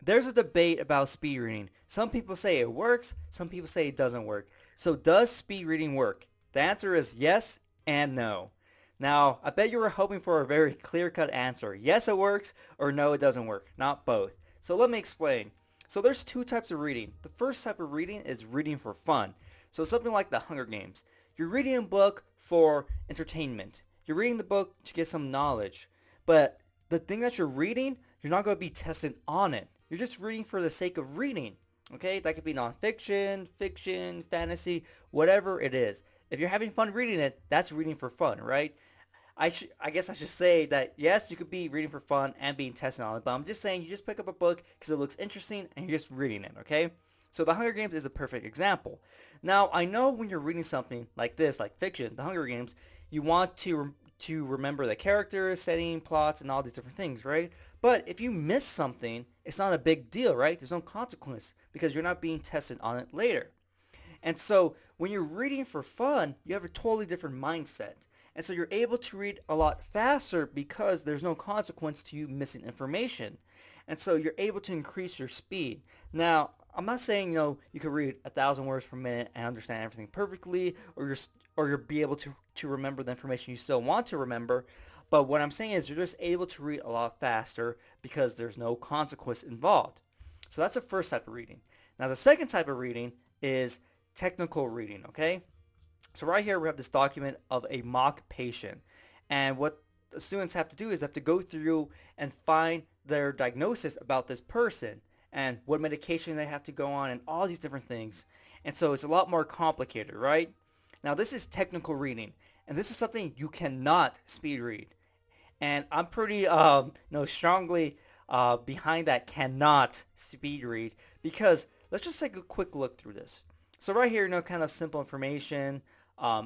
there's a debate about speed reading. Some people say it works, some people say it doesn't work. So does speed reading work? The answer is yes and no. Now, I bet you were hoping for a very clear-cut answer. Yes, it works, or no, it doesn't work. Not both. So let me explain. So there's two types of reading. The first type of reading is reading for fun. So something like the Hunger Games. You're reading a book for entertainment. You're reading the book to get some knowledge. But the thing that you're reading, you're not going to be tested on it. You're just reading for the sake of reading. Okay? That could be nonfiction, fiction, fantasy, whatever it is. If you're having fun reading it, that's reading for fun, right? I guess I should say that yes, you could be reading for fun and being tested on it, but I'm just saying you just pick up a book because it looks interesting and you're just reading it, okay? So the Hunger Games is a perfect example. Now, I know when you're reading something like this, like fiction, the Hunger Games, you want to remember the characters, setting, plots, and all these different things, right? But if you miss something, it's not a big deal, right? There's no consequence because you're not being tested on it later. And so when you're reading for fun, you have a totally different mindset. And so you're able to read a lot faster because there's no consequence to you missing information. And so you're able to increase your speed. Now, I'm not saying, you can read 1,000 words per minute and understand everything perfectly, or you'll be able to remember the information you still want to remember. But what I'm saying is you're just able to read a lot faster because there's no consequence involved. So that's the first type of reading. Now the second type of reading is technical reading, okay? So right here we have this document of a mock patient. And what the students have to do is they have to go through and find their diagnosis about this person and what medication they have to go on and all these different things. And so it's a lot more complicated, right? Now this is technical reading, and this is something you cannot speed read. And I'm pretty, strongly behind that cannot speed read because let's just take a quick look through this. So right here, kind of simple information,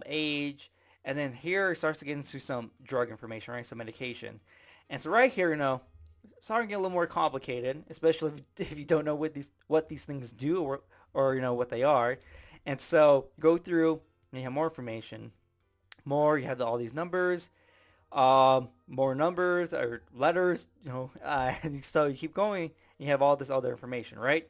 age, and then here it starts to get into some drug information, right? Some medication. And so right here, it's starting to get a little more complicated, especially if you don't know what these things do or what they are. And so go through and you have more information. You have all these numbers, more numbers or letters, and so you keep going. And you have all this other information, right?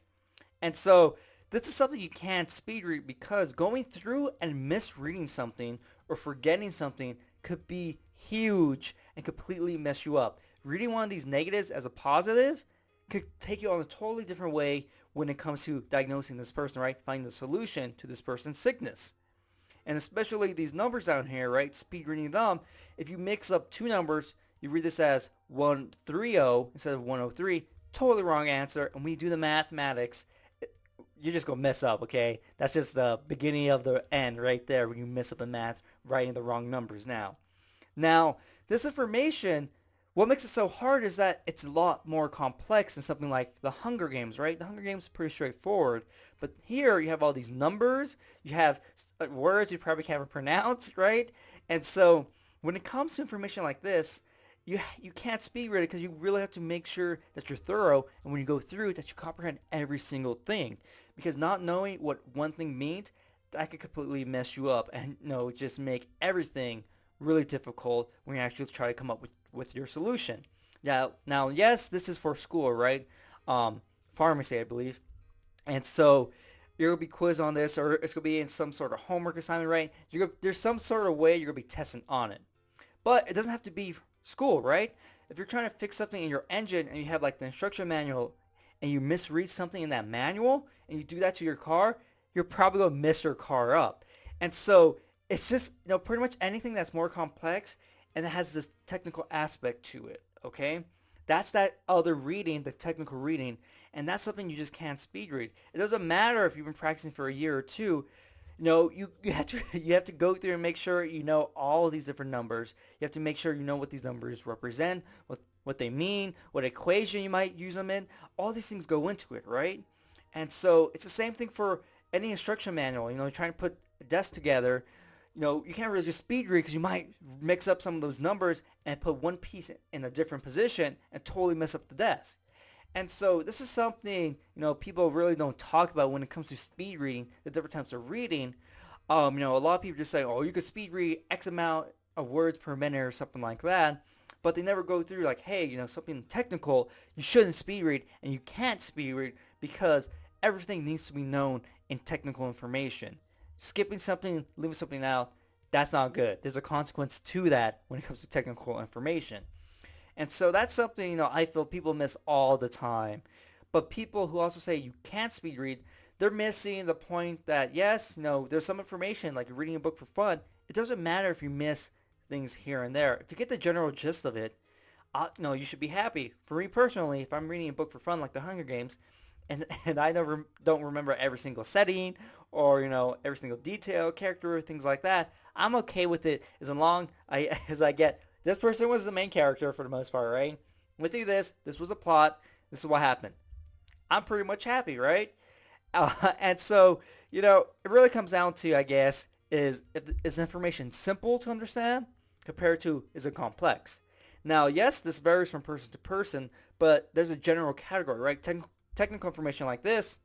And so this is something you can't speed read because going through and misreading something or forgetting something could be huge and completely mess you up. Reading one of these negatives as a positive could take you on a totally different way when it comes to diagnosing this person, right? Finding the solution to this person's sickness. And especially these numbers down here, right? Speed reading them. If you mix up two numbers, you read this as 130 instead of 103. Totally wrong answer. And when you do the mathematics, you're just going to mess up, okay? That's just the beginning of the end right there when you mess up in math, writing the wrong numbers now. Now, this information, what makes it so hard is that it's a lot more complex than something like the Hunger Games, right? The Hunger Games is pretty straightforward. But here you have all these numbers, you have words you probably can't pronounce, right? And so when it comes to information like this, you can't speed read it because you really have to make sure that you're thorough and when you go through it that you comprehend every single thing. Because not knowing what one thing means, that could completely mess you up and just make everything really difficult when you actually try to come up with your solution. Now, yes, this is for school, right? Pharmacy, I believe. And so you're going to be quizzed on this, or it's going to be in some sort of homework assignment, right? There's some sort of way you're going to be testing on it. But it doesn't have to be school, right? If you're trying to fix something in your engine and you have like the instruction manual and you misread something in that manual and you do that to your car, you're probably going to mess your car up. And so it's just, pretty much anything that's more complex and it has this technical aspect to it, okay? That's that other reading, the technical reading, and that's something you just can't speed read. It doesn't matter if you've been practicing for a year or two. You have to go through and make sure you know all of these different numbers. You have to make sure you know what these numbers represent, what they mean, what equation you might use them in. All these things go into it, right? And so it's the same thing for any instruction manual. You're trying to put a desk together. You can't really just speed read because you might mix up some of those numbers and put one piece in a different position and totally mess up the desk. And so this is something, people really don't talk about when it comes to speed reading, the different types of reading. A lot of people just say, oh, you could speed read X amount of words per minute or something like that. but they never go through like, hey, something technical, you shouldn't speed read and you can't speed read because everything needs to be known in technical information. Skipping something, leaving something out, that's not good. There's a consequence to that when it comes to technical information. And so that's something, I feel people miss all the time. But people who also say you can't speed read, they're missing the point that, yes, there's some information, like you're reading a book for fun. It doesn't matter if you miss things here and there. If you get the general gist of it, you should be happy. For me personally, if I'm reading a book for fun, like The Hunger Games, and I never don't remember every single setting or every single detail, character, things like that, I'm okay with it as long as I get this person was the main character for the most part, right? Went through this. This was a plot. This is what happened. I'm pretty much happy, right? And so, it really comes down to, I guess, is information simple to understand compared to is it complex? Now, yes, this varies from person to person, but there's a general category, right? Technical information like this,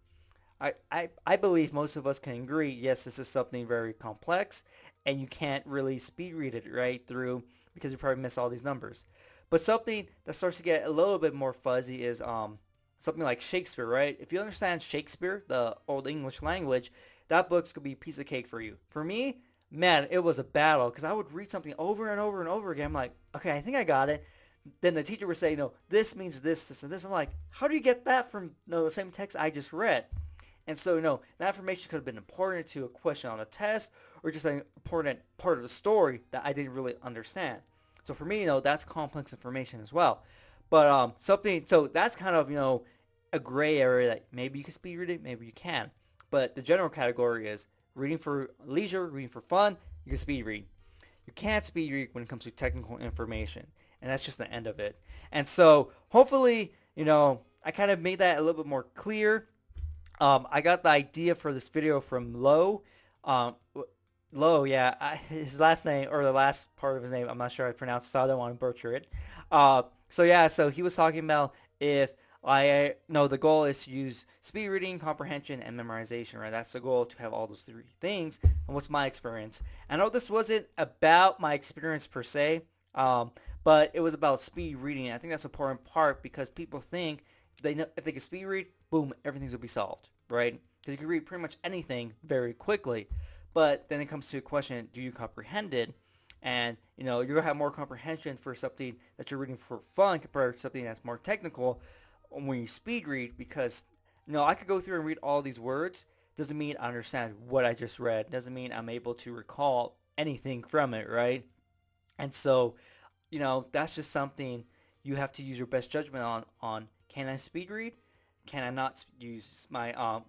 I believe most of us can agree, yes, this is something very complex, and you can't really speed read it right through because you probably miss all these numbers. But something that starts to get a little bit more fuzzy is something like Shakespeare, right? If you understand Shakespeare, the Old English language, that book's gonna be a piece of cake for you. For me, man, it was a battle because I would read something over and over and over again. I'm like, okay, I think I got it. Then the teacher would say, no, this means this, this, and this. I'm like, how do you get that from the same text I just read? And so, that information could have been important to a question on a test or just an important part of the story that I didn't really understand. So for me, that's complex information as well. But so that's kind of, a gray area that maybe you can speed read it, maybe you can. But the general category is reading for leisure, reading for fun, you can speed read. You can't speed read when it comes to technical information. And that's just the end of it. And so hopefully, I kind of made that a little bit more clear. I got the idea for this video from Lo. Lo, yeah, his last name, or the last part of his name, I'm not sure I pronounced it, so I don't want to butcher it. So he was talking about if the goal is to use speed reading, comprehension, and memorization, right? That's the goal, to have all those three things. And what's my experience? I know this wasn't about my experience per se, but it was about speed reading. I think that's an important part because people think if they can speed read, boom, everything's going to be solved, right? Because you can read pretty much anything very quickly. But then it comes to a question, do you comprehend it? And, you're going to have more comprehension for something that you're reading for fun compared to something that's more technical when you speed read because, I could go through and read all these words. Doesn't mean I understand what I just read. Doesn't mean I'm able to recall anything from it, right? And so, that's just something you have to use your best judgment on can I speed read? Can I not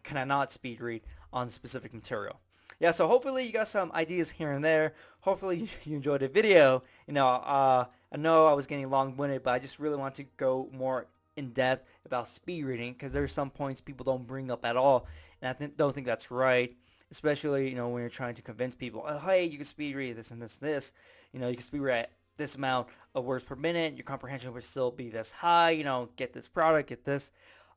can I not speed read on specific material? Yeah, so hopefully you got some ideas here and there. Hopefully you enjoyed the video. I know I was getting long-winded, but I just really want to go more in depth about speed reading because there's some points people don't bring up at all, and I don't think that's right. Especially when you're trying to convince people, oh, hey, you can speed read this and this and this. You can speed read at this amount of words per minute. Your comprehension would still be this high. Get this product, get this.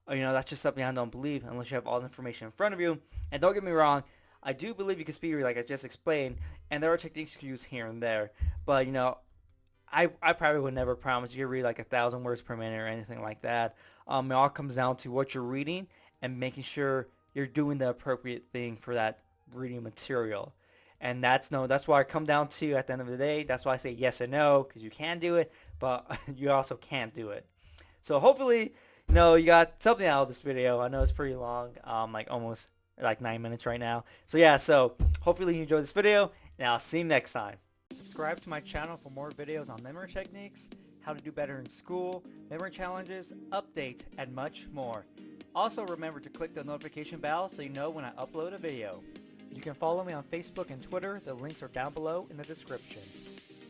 That's just something I don't believe unless you have all the information in front of you. And don't get me wrong, I do believe you can speed read like I just explained, and there are techniques you can use here and there. But I probably would never promise you can read like 1,000 words per minute or anything like that. It all comes down to what you're reading and making sure you're doing the appropriate thing for that reading material. And that's why I come down to at the end of the day. That's why I say yes and no, because you can do it, but you also can't do it. So hopefully, you got something out of this video. I know it's pretty long, like almost like 9 minutes right now. So yeah, so hopefully you enjoyed this video, and I'll see you next time. Subscribe to my channel for more videos on memory techniques, how to do better in school, memory challenges, updates, and much more. Also remember to click the notification bell so you know when I upload a video. You can follow me on Facebook and Twitter. The links are down below in the description.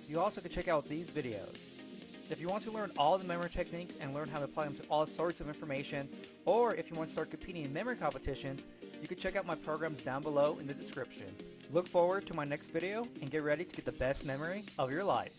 You also can check out these videos. If you want to learn all the memory techniques and learn how to apply them to all sorts of information, or if you want to start competing in memory competitions, you can check out my programs down below in the description. Look forward to my next video and get ready to get the best memory of your life.